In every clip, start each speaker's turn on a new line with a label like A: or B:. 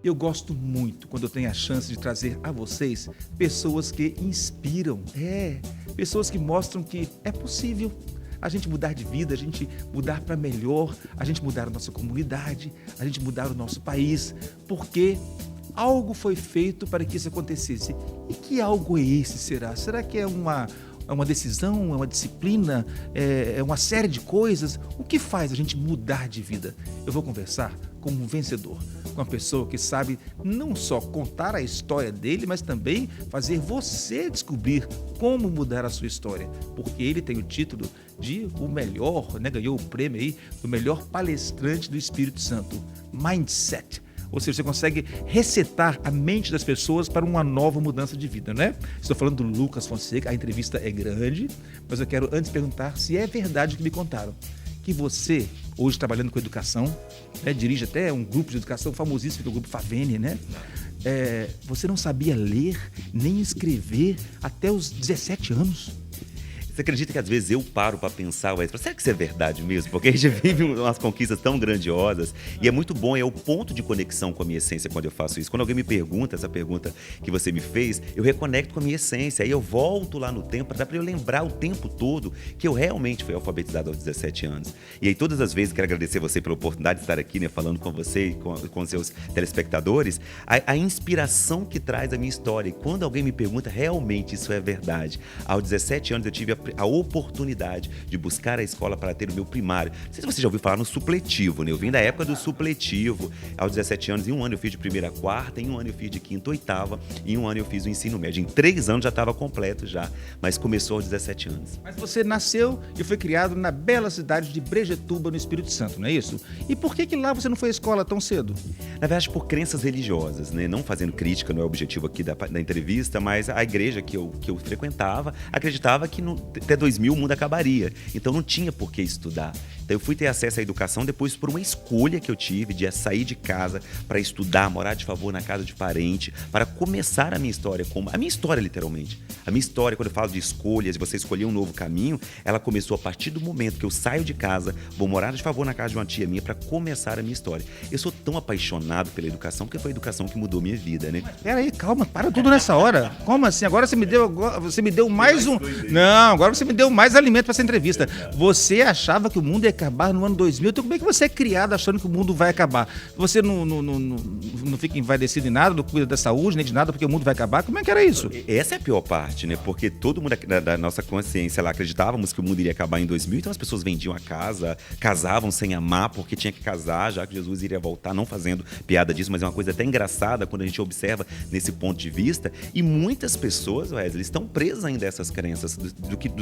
A: Eu gosto muito quando eu tenho a chance de trazer a vocês pessoas que inspiram, pessoas que mostram que é possível a gente mudar de vida, a gente mudar para melhor, a gente mudar a nossa comunidade, a gente mudar o nosso país, porque algo foi feito para que isso acontecesse. E que algo é esse, será? Será que é uma decisão, é uma disciplina, é uma série de coisas? O que faz a gente mudar de vida? Eu vou conversar com um vencedor, com uma pessoa que sabe não só contar a história dele, mas também fazer você descobrir como mudar a sua história, porque ele tem o título de o melhor, ganhou o prêmio aí do melhor palestrante do Espírito Santo, Mindset. Ou seja, você consegue resetar a mente das pessoas para uma nova mudança de vida, né? Estou falando do Lucas Fonseca, a entrevista é grande, mas eu quero antes perguntar se é verdade o que me contaram. Que você, hoje trabalhando com educação, dirige até um grupo de educação famosíssimo, que é o Grupo Favene, né? Você não sabia ler nem escrever até os 17 anos?
B: Você acredita que às vezes eu paro para pensar, será que isso é verdade mesmo? Porque a gente vive umas conquistas tão grandiosas e é muito bom, é o ponto de conexão com a minha essência quando eu faço isso. Quando alguém me pergunta essa pergunta que você me fez, eu reconecto com a minha essência, aí eu volto lá no tempo para eu lembrar o tempo todo que eu realmente fui alfabetizado aos 17 anos. E aí todas as vezes quero agradecer você pela oportunidade de estar aqui, falando com você e com seus telespectadores, a inspiração que traz a minha história. E quando alguém me pergunta, realmente isso é verdade. Aos 17 anos eu tive a oportunidade de buscar a escola para ter o meu primário. Não sei se você já ouviu falar no supletivo, Eu vim da época do supletivo. Aos 17 anos, em um ano eu fiz de primeira a quarta, em um ano eu fiz de quinta a oitava, e em um ano eu fiz o ensino médio. Em 3 anos já estava completo já, mas começou aos 17 anos.
A: Mas você nasceu e foi criado na bela cidade de Brejetuba, no Espírito Santo, não é isso? E por que lá você não foi à escola tão cedo?
B: Na verdade, por crenças religiosas, Não fazendo crítica, não é o objetivo aqui da entrevista, mas a igreja que eu frequentava acreditava que até 2000 o mundo acabaria. Então não tinha por que estudar. Então eu fui ter acesso à educação depois por uma escolha que eu tive de sair de casa para estudar, morar de favor na casa de parente, para começar a minha história, a minha história literalmente. A minha história, quando eu falo de escolhas, de você escolher um novo caminho, ela começou a partir do momento que eu saio de casa, vou morar de favor na casa de uma tia minha para começar a minha história. Eu sou tão apaixonado pela educação, porque foi a educação que mudou minha vida,
A: Peraí, calma, para tudo nessa hora. Como assim? Agora você me deu mais um... Não, agora você me deu mais alimento para essa entrevista. Você achava que o mundo ia acabar no ano 2000, então como é que você é criado achando que o mundo vai acabar? Você não fica envaidecido em nada, não cuida da saúde, nem de nada, porque o mundo vai acabar? Como é que era isso?
B: Essa é a pior parte, Porque todo mundo da nossa consciência lá acreditávamos que o mundo iria acabar em 2000, então as pessoas vendiam a casa, casavam sem amar porque tinha que casar, já que Jesus iria voltar, não fazendo piada disso, mas é uma coisa até engraçada quando a gente observa nesse ponto de vista. E muitas pessoas, Wesley, estão presas ainda a essas crenças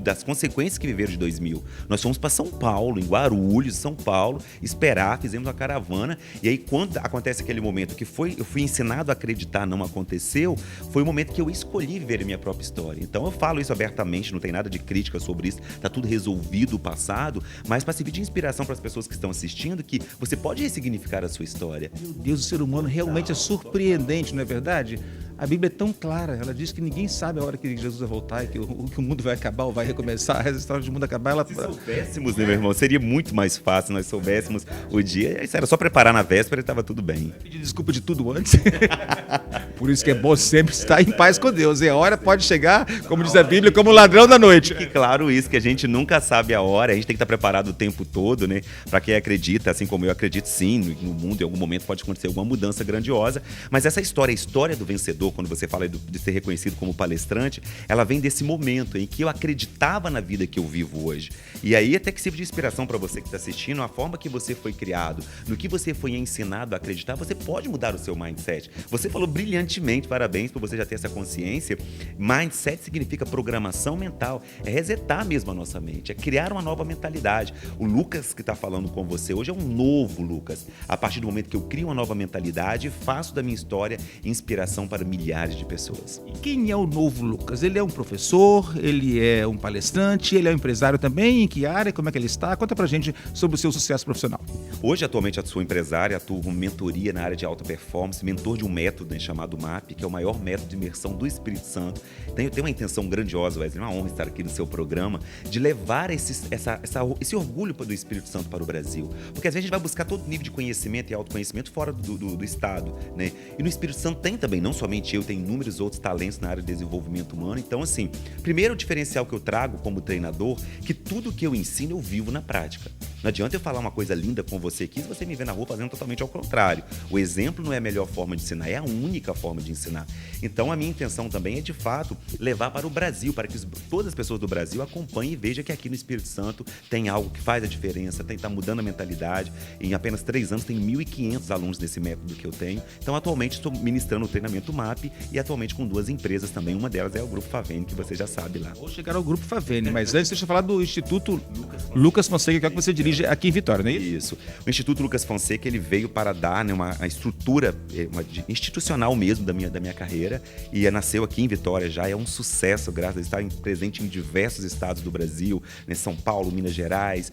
B: das consequências que viveram de 2000. Nós fomos para São Paulo, em Guarulhos, São Paulo, esperar, fizemos uma caravana, e aí quando acontece aquele momento que eu fui ensinado a acreditar, não aconteceu, foi o momento que eu escolhi viver a minha própria história. Então eu falo isso abertamente, não tem nada de crítica sobre isso, tá tudo resolvido o passado, mas para servir de inspiração para as pessoas que estão assistindo, que você pode ressignificar a sua história.
A: Meu Deus, o ser humano realmente é surpreendente, não é verdade? A Bíblia é tão clara, ela diz que ninguém sabe a hora que Jesus vai voltar e que o mundo vai acabar ou vai recomeçar. Essa história de mundo acabar, ela...
B: Se soubéssemos, meu irmão, seria muito mais fácil se nós soubéssemos o dia. Isso era só preparar na véspera e estava tudo bem.
A: Pedir desculpa de tudo antes. Por isso que é bom sempre estar em paz com Deus. E a hora pode chegar, como diz a Bíblia, como o ladrão da noite.
B: E claro isso, que a gente nunca sabe a hora, a gente tem que estar preparado o tempo todo, Para quem acredita, assim como eu acredito sim, no mundo em algum momento pode acontecer alguma mudança grandiosa. Mas essa história, a história do vencedor, quando você fala de ser reconhecido como palestrante, ela vem desse momento em que eu acreditava na vida que eu vivo hoje. E aí até que sirva de inspiração para você que está assistindo, a forma que você foi criado, no que você foi ensinado a acreditar, você pode mudar o seu mindset. Você falou brilhantemente, parabéns por você já ter essa consciência. Mindset significa programação mental, é resetar mesmo a nossa mente, é criar uma nova mentalidade. O Lucas que está falando com você hoje é um novo Lucas. A partir do momento que eu crio uma nova mentalidade, faço da minha história inspiração para milhares de pessoas.
A: E quem é o novo Lucas? Ele é um professor, ele é um palestrante, ele é um empresário também? Em que área? Como é que ele está? Conta pra gente sobre o seu sucesso profissional.
B: Hoje, atualmente, eu sou empresário, atuo com mentoria na área de alta performance, mentor de um método, né, chamado MAP, que é o maior método de imersão do Espírito Santo. Eu tenho uma intenção grandiosa, Wesley, uma honra estar aqui no seu programa, de levar esse orgulho do Espírito Santo para o Brasil. Porque às vezes a gente vai buscar todo nível de conhecimento e autoconhecimento fora do Estado, né? E no Espírito Santo tem também, não somente eu, tem inúmeros outros talentos na área de desenvolvimento humano. Então, assim, primeiro o diferencial que eu trago como treinador, que tudo que eu ensino eu vivo na prática. Não adianta eu falar uma coisa linda com você aqui se você me vê na rua fazendo totalmente ao contrário. O exemplo não é a melhor forma de ensinar, é a única forma de ensinar. Então, a minha intenção também é, de fato, levar para o Brasil, para que todas as pessoas do Brasil acompanhem e vejam que aqui no Espírito Santo tem algo que faz a diferença, está mudando a mentalidade. Em apenas 3 anos, tem 1.500 alunos nesse método que eu tenho. Então, atualmente, estou ministrando o treinamento MAP e atualmente com 2 empresas também. Uma delas é o Grupo Favene, que você já sabe lá.
A: Vou chegar ao Grupo Favene, mas antes deixa eu falar do Instituto Lucas Fonseca, que é o que você dirige aqui em Vitória, não é isso?
B: Isso. O Instituto Lucas Fonseca, ele veio para dar, né, uma estrutura institucional mesmo da minha carreira, e nasceu aqui em Vitória já, é um sucesso, graças a estar presente em diversos estados do Brasil, né, São Paulo, Minas Gerais,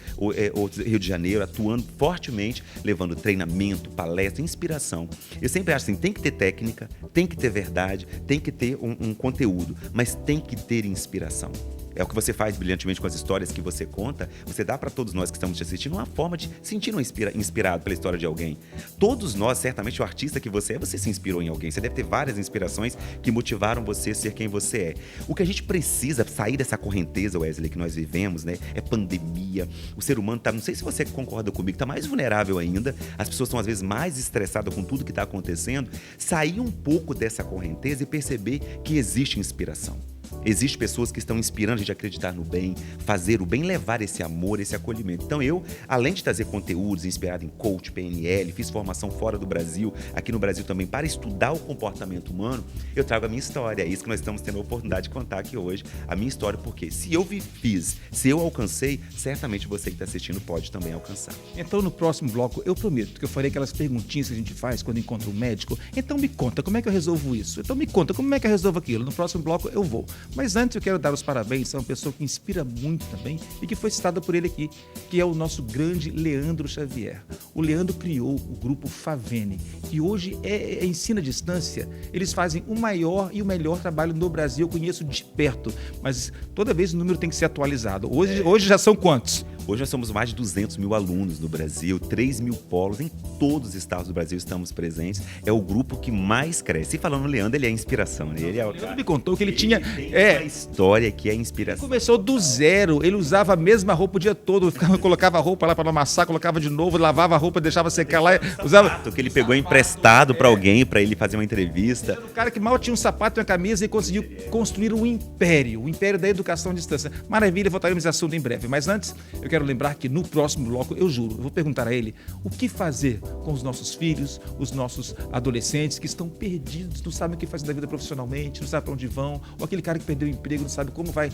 B: Rio de Janeiro, atuando fortemente, levando treinamento, palestra, inspiração. Eu sempre acho assim, tem que ter técnica, tem que ter verdade, tem que ter um conteúdo, mas tem que ter inspiração. É o que você faz brilhantemente com as histórias que você conta. Você dá para todos nós que estamos te assistindo uma forma de sentir inspirado pela história de alguém. Todos nós, certamente, o artista que você é, você se inspirou em alguém. Você deve ter várias inspirações que motivaram você a ser quem você é. O que a gente precisa sair dessa correnteza, Wesley, que nós vivemos, né? É pandemia. O ser humano tá, não sei se você concorda comigo, tá mais vulnerável ainda. As pessoas estão, às vezes, mais estressadas com tudo que está acontecendo. Sair um pouco dessa correnteza e perceber que existe inspiração. Existem pessoas que estão inspirando a gente a acreditar no bem, fazer o bem, levar esse amor, esse acolhimento. Então eu, além de trazer conteúdos inspirados em coach, PNL, fiz formação fora do Brasil, aqui no Brasil também, para estudar o comportamento humano, eu trago a minha história. É isso que nós estamos tendo a oportunidade de contar aqui hoje, a minha história, porque se eu fiz, se eu alcancei, certamente você que está assistindo pode também alcançar.
A: Então no próximo bloco eu prometo que eu farei aquelas perguntinhas que a gente faz quando encontra um médico. Então me conta, como é que eu resolvo isso? Então me conta, como é que eu resolvo aquilo? No próximo bloco eu vou. Mas antes eu quero dar os parabéns a uma pessoa que inspira muito também e que foi citada por ele aqui, que é o nosso grande Leandro Xavier. O Leandro criou o Grupo Favene, que hoje é ensino à distância. Eles fazem o maior e o melhor trabalho no Brasil, eu conheço de perto, mas toda vez o número tem que ser atualizado. Hoje já são quantos?
B: Hoje nós somos mais de 200 mil alunos no Brasil, 3 mil polos, em todos os estados do Brasil estamos presentes. É o grupo que mais cresce. E falando no Leandro, ele é a inspiração, né? Ele é o
A: Leandro me contou que ele tinha...
B: uma história que é inspiração.
A: Ele começou do zero, ele usava a mesma roupa o dia todo, colocava a roupa lá para não amassar, colocava de novo, lavava a roupa, deixava secar lá, usava...
B: que ele pegou emprestado para alguém, para ele fazer uma entrevista.
A: Era um cara que mal tinha um sapato e uma camisa e conseguiu construir um império, o império da educação à distância. Maravilha, voltaremos nesse assunto em breve. Mas antes, eu quero lembrar que no próximo bloco, eu juro, eu vou perguntar a ele o que fazer com os nossos filhos, os nossos adolescentes que estão perdidos, não sabem o que fazer da vida profissionalmente, não sabem para onde vão, ou aquele cara que perdeu o emprego, não sabe como vai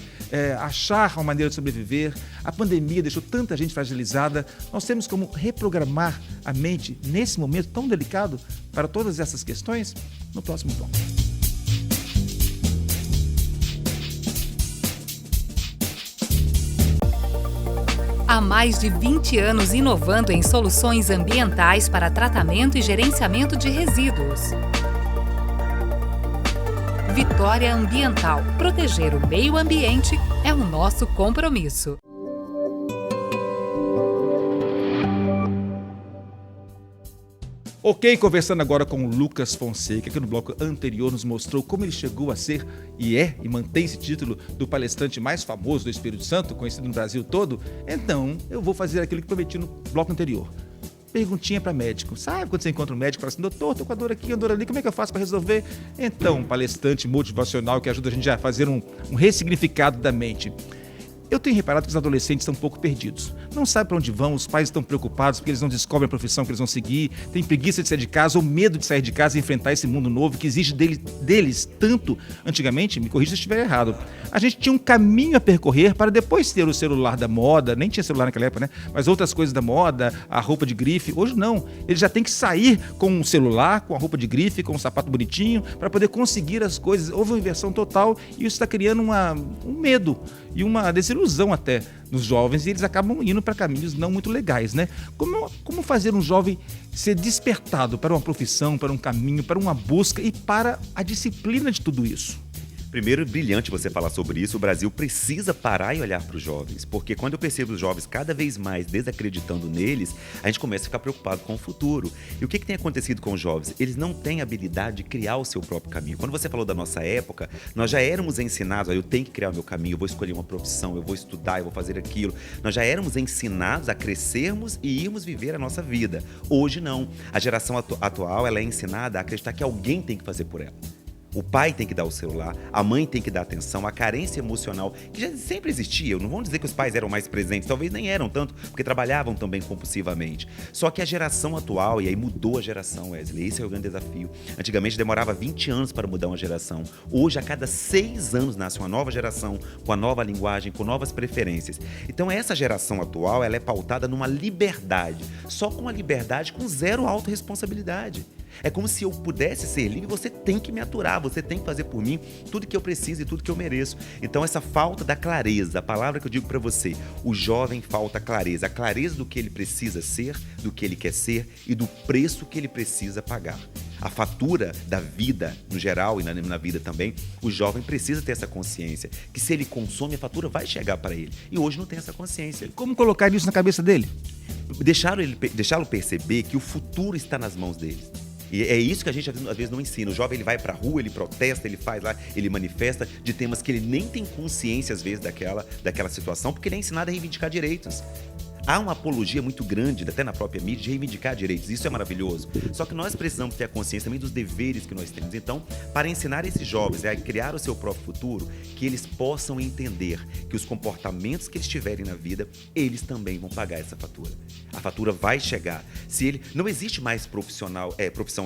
A: achar uma maneira de sobreviver. A pandemia deixou tanta gente fragilizada. Nós temos como reprogramar a mente nesse momento tão delicado para todas essas questões no próximo bloco.
C: Há mais de 20 anos inovando em soluções ambientais para tratamento e gerenciamento de resíduos. Vitória Ambiental. Proteger o meio ambiente é o nosso compromisso.
A: Ok, conversando agora com o Lucas Fonseca, que no bloco anterior nos mostrou como ele chegou a ser e mantém esse título do palestrante mais famoso do Espírito Santo, conhecido no Brasil todo. Então, eu vou fazer aquilo que prometi no bloco anterior. Perguntinha para médico. Sabe quando você encontra um médico e fala assim, doutor, tô com a dor aqui, a dor ali, como é que eu faço para resolver? Então, um palestrante motivacional que ajuda a gente a fazer um ressignificado da mente. Eu tenho reparado que os adolescentes estão um pouco perdidos. Não sabem para onde vão, os pais estão preocupados porque eles não descobrem a profissão que eles vão seguir, têm preguiça de sair de casa ou medo de sair de casa e enfrentar esse mundo novo que exige deles tanto. Antigamente, me corrija se eu estiver errado, a gente tinha um caminho a percorrer para depois ter o celular da moda, nem tinha celular naquela época, né? Mas outras coisas da moda, a roupa de grife. Hoje não, ele já tem que sair com um celular, com a roupa de grife, com um sapato bonitinho, para poder conseguir as coisas. Houve uma inversão total e isso está criando um medo e uma desilusão até nos jovens, e eles acabam indo para caminhos não muito legais, né? Como fazer um jovem ser despertado para uma profissão, para um caminho, para uma busca e para a disciplina de tudo isso?
B: Primeiro, brilhante você falar sobre isso. O Brasil precisa parar e olhar para os jovens, porque quando eu percebo os jovens cada vez mais desacreditando neles, a gente começa a ficar preocupado com o futuro. E o que tem acontecido com os jovens? Eles não têm habilidade de criar o seu próprio caminho. Quando você falou da nossa época, nós já éramos ensinados, eu tenho que criar o meu caminho, eu vou escolher uma profissão, eu vou estudar, eu vou fazer aquilo. Nós já éramos ensinados a crescermos e irmos viver a nossa vida. Hoje não. A geração atual, ela é ensinada a acreditar que alguém tem que fazer por ela. O pai tem que dar o celular, a mãe tem que dar atenção, a carência emocional, que já sempre existia. Não vamos dizer que os pais eram mais presentes, talvez nem eram tanto, porque trabalhavam também compulsivamente. Só que a geração atual, e aí mudou a geração, Wesley, esse é o grande desafio. Antigamente demorava 20 anos para mudar uma geração. Hoje, a cada 6 anos, nasce uma nova geração, com a nova linguagem, com novas preferências. Então, essa geração atual, ela é pautada numa liberdade, só com uma liberdade com zero autorresponsabilidade. É como se eu pudesse ser livre, você tem que me aturar, você tem que fazer por mim tudo que eu preciso e tudo que eu mereço. Então essa falta da clareza, a palavra que eu digo para você, o jovem falta clareza, a clareza do que ele precisa ser, do que ele quer ser e do preço que ele precisa pagar. A fatura da vida, no geral, e na vida também, o jovem precisa ter essa consciência, que se ele consome, a fatura vai chegar para ele. E hoje não tem essa consciência.
A: Como colocar isso na cabeça dele?
B: Deixá-lo perceber que o futuro está nas mãos dele. E é isso que a gente às vezes não ensina. O jovem, ele vai pra rua, ele protesta, ele faz lá, ele manifesta de temas que ele nem tem consciência às vezes daquela situação, porque ele é ensinado a reivindicar direitos. Há uma apologia muito grande, até na própria mídia, de reivindicar direitos. Isso é maravilhoso. Só que nós precisamos ter a consciência também dos deveres que nós temos. Então, para ensinar esses jovens a criar o seu próprio futuro, que eles possam entender que os comportamentos que eles tiverem na vida, eles também vão pagar essa fatura. A fatura vai chegar. Não existe mais profissão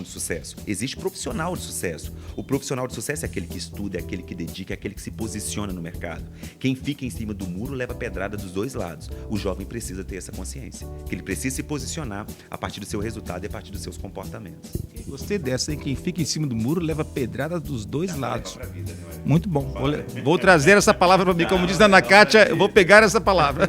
B: de sucesso. Existe profissional de sucesso. O profissional de sucesso é aquele que estuda, é aquele que dedica, é aquele que se posiciona no mercado. Quem fica em cima do muro leva pedrada dos dois lados. O jovem precisa ter essa consciência, que ele precisa se posicionar a partir do seu resultado e a partir dos seus comportamentos.
A: Gostei dessa, hein? Quem fica em cima do muro leva pedrada dos dois lados. Muito bom. Vou trazer essa palavra para mim, como diz a Ana Kátia, eu vou pegar essa palavra.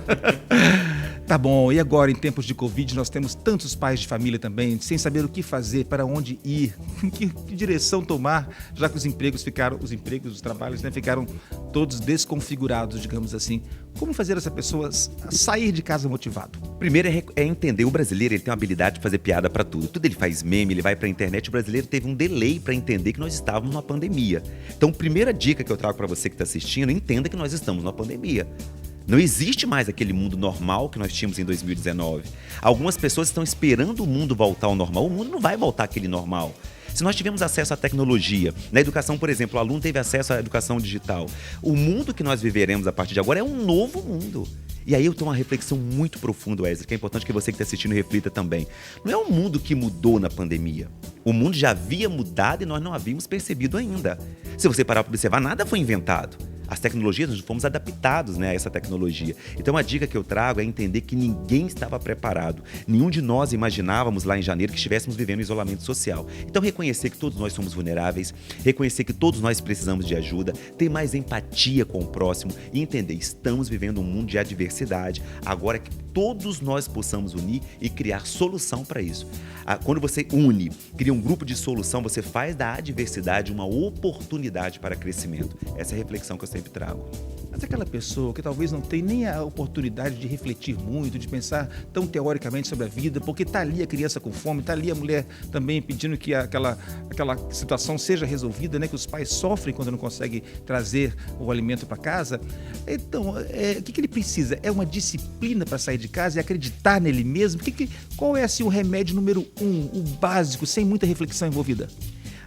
A: Tá bom, e agora em tempos de Covid nós temos tantos pais de família também, sem saber o que fazer, para onde ir, que direção tomar, já que os trabalhos, né, ficaram todos desconfigurados, digamos assim. Como fazer essa pessoa sair de casa motivado?
B: Primeiro é entender, o brasileiro, ele tem uma habilidade de fazer piada para tudo. Tudo ele faz meme, ele vai pra internet, o brasileiro teve um delay para entender que nós estávamos numa pandemia. Então, primeira dica que eu trago para você que está assistindo, entenda que nós estamos numa pandemia. Não existe mais aquele mundo normal que nós tínhamos em 2019. Algumas pessoas estão esperando o mundo voltar ao normal. O mundo não vai voltar àquele normal. Se nós tivermos acesso à tecnologia, na educação, por exemplo, o aluno teve acesso à educação digital. O mundo que nós viveremos a partir de agora é um novo mundo. E aí eu tenho uma reflexão muito profunda, Wesley, que é importante que você que está assistindo reflita também. Não é um mundo que mudou na pandemia. O mundo já havia mudado e nós não havíamos percebido ainda. Se você parar para observar, nada foi inventado. As tecnologias, nós fomos adaptados, né, a essa tecnologia. Então a dica que eu trago é entender que ninguém estava preparado. Nenhum de nós imaginávamos lá em janeiro que estivéssemos vivendo isolamento social. Então reconhecer que todos nós somos vulneráveis, reconhecer que todos nós precisamos de ajuda, ter mais empatia com o próximo e entender, estamos vivendo um mundo de adversidade. Agora que todos nós possamos unir e criar solução para isso. Quando você une, cria um grupo de solução, você faz da adversidade uma oportunidade para crescimento. Essa é a reflexão que eu sempre trago.
A: Mas aquela pessoa que talvez não tenha nem a oportunidade de refletir muito, de pensar tão teoricamente sobre a vida, porque está ali a criança com fome, está ali a mulher também pedindo que aquela situação seja resolvida, né? Que os pais sofrem quando não conseguem trazer o alimento para casa. Então, o que ele precisa? É uma disciplina para sair de casa e acreditar nele mesmo? Qual é assim, o remédio número 1, o básico, sem muita reflexão envolvida?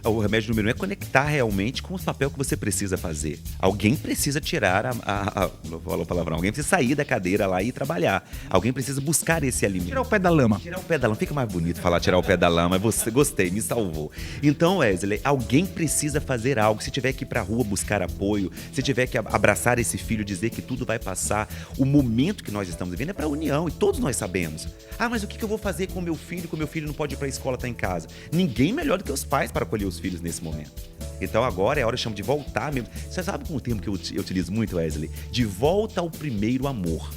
B: o remédio número 1 é conectar realmente com o papel que você precisa fazer. Alguém precisa tirar não vou palavrão, alguém precisa sair da cadeira lá e trabalhar. Alguém precisa buscar esse alimento.
A: Tirar o pé da lama.
B: Tirar o pé da lama. Fica mais bonito falar tirar o pé da lama. Você, gostei, me salvou. Então, Wesley, alguém precisa fazer algo. Se tiver que ir pra rua buscar apoio, se tiver que abraçar esse filho, dizer que tudo vai passar, o momento que nós estamos vivendo é para união. E todos nós sabemos. Ah, mas o que eu vou fazer com meu filho? Com meu filho não pode ir pra escola, tá em casa. Ninguém melhor do que os pais para acolher os filhos nesse momento. Então agora é a hora, eu chamo de voltar mesmo. Você sabe com o termo que eu utilizo muito, Wesley? De volta ao primeiro amor.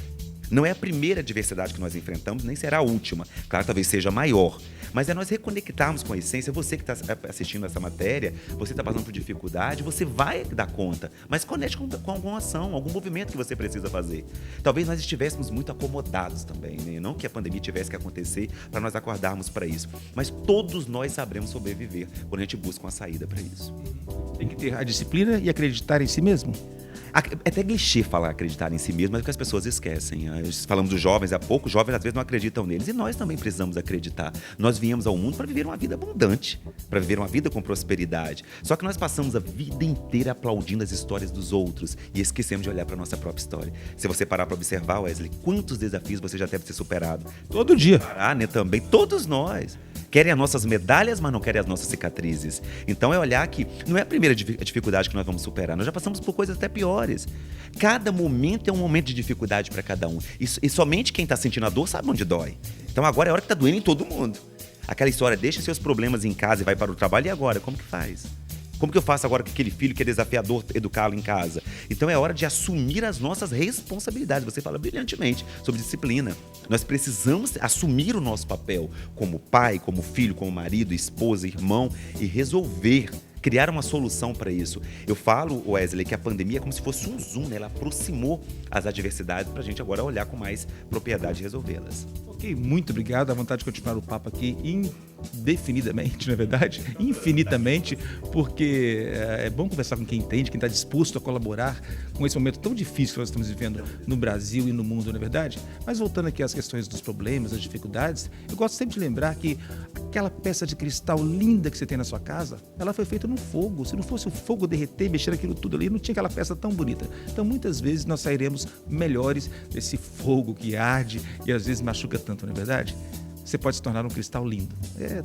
B: Não é a primeira adversidade que nós enfrentamos, nem será a última. Claro, talvez seja maior. Mas é nós reconectarmos com a essência. Você que está assistindo essa matéria, você está passando por dificuldade, você vai dar conta. Mas conecte com alguma ação, algum movimento que você precisa fazer. Talvez nós estivéssemos muito acomodados também, né? Não que a pandemia tivesse que acontecer para nós acordarmos para isso. Mas todos nós saberemos sobreviver quando a gente busca uma saída para isso.
A: Tem que ter a disciplina e acreditar em si mesmo.
B: É até clichê falar acreditar em si mesmo, mas é que as pessoas esquecem. Falamos dos jovens há pouco, os jovens às vezes não acreditam neles. E nós também precisamos acreditar. Nós viemos ao mundo para viver uma vida abundante, para viver uma vida com prosperidade. Só que nós passamos a vida inteira aplaudindo as histórias dos outros e esquecemos de olhar para a nossa própria história. Se você parar para observar, Wesley, quantos desafios você já deve ter superado?
A: Todo dia.
B: Parar, né, também, todos nós. Querem as nossas medalhas, mas não querem as nossas cicatrizes. Então é olhar que não é a primeira dificuldade que nós vamos superar. Nós já passamos por coisas até piores. Cada momento é um momento de dificuldade para cada um. E somente quem está sentindo a dor sabe onde dói. Então agora é a hora que está doendo em todo mundo. Aquela história, deixa seus problemas em casa e vai para o trabalho. E agora? Como que faz? Como que eu faço agora com aquele filho que é desafiador educá-lo em casa? Então é hora de assumir as nossas responsabilidades. Você fala brilhantemente sobre disciplina. Nós precisamos assumir o nosso papel como pai, como filho, como marido, esposa, irmão e resolver, criar uma solução para isso. Eu falo, Wesley, que a pandemia é como se fosse um zoom, né? Ela aproximou as adversidades para a gente agora olhar com mais propriedade e resolvê-las.
A: Ok, muito obrigado. À vontade de continuar o papo aqui indefinidamente, não é verdade? Infinitamente, porque é bom conversar com quem entende, quem está disposto a colaborar com esse momento tão difícil que nós estamos vivendo no Brasil e no mundo, não é verdade? Mas voltando aqui às questões dos problemas, das dificuldades, eu gosto sempre de lembrar que aquela peça de cristal linda que você tem na sua casa, ela foi feita no fogo. Se não fosse o fogo derreter, mexer aquilo tudo ali, não tinha aquela peça tão bonita. Então, muitas vezes, nós sairemos melhores desse fogo que arde e às vezes machuca tanto, não é verdade? Você pode se tornar um cristal lindo.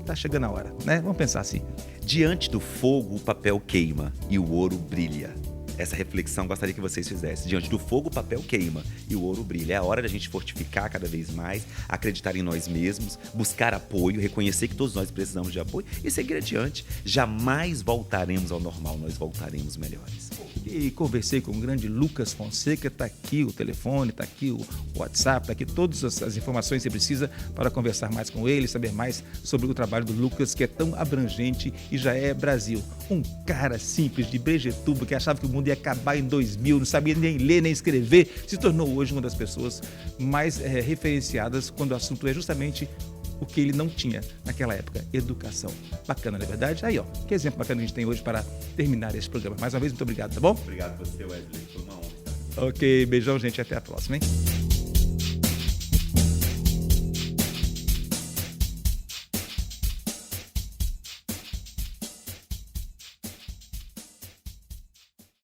A: Tá chegando a hora, né? Vamos pensar assim.
B: Diante do fogo, o papel queima e o ouro brilha. Essa reflexão gostaria que vocês fizessem. Diante do fogo, o papel queima e o ouro brilha. É a hora da gente fortificar cada vez mais, acreditar em nós mesmos, buscar apoio, reconhecer que todos nós precisamos de apoio e seguir adiante. Jamais voltaremos ao normal, nós voltaremos melhores.
A: E conversei com o grande Lucas Fonseca, está aqui o telefone, está aqui o WhatsApp, está aqui todas as informações que você precisa para conversar mais com ele, saber mais sobre o trabalho do Lucas, que é tão abrangente e já é Brasil. Um cara simples de Brejetuba, que achava que o mundo ia acabar em 2000, não sabia nem ler nem escrever, se tornou hoje uma das pessoas mais referenciadas quando o assunto é justamente o que ele não tinha naquela época, educação. Bacana, não é verdade? Aí, ó, que exemplo bacana a gente tem hoje para terminar esse programa. Mais uma vez, muito obrigado, tá bom?
B: Obrigado a você, Wesley. Foi uma honra.
A: Ok, beijão, gente. Até a próxima, hein?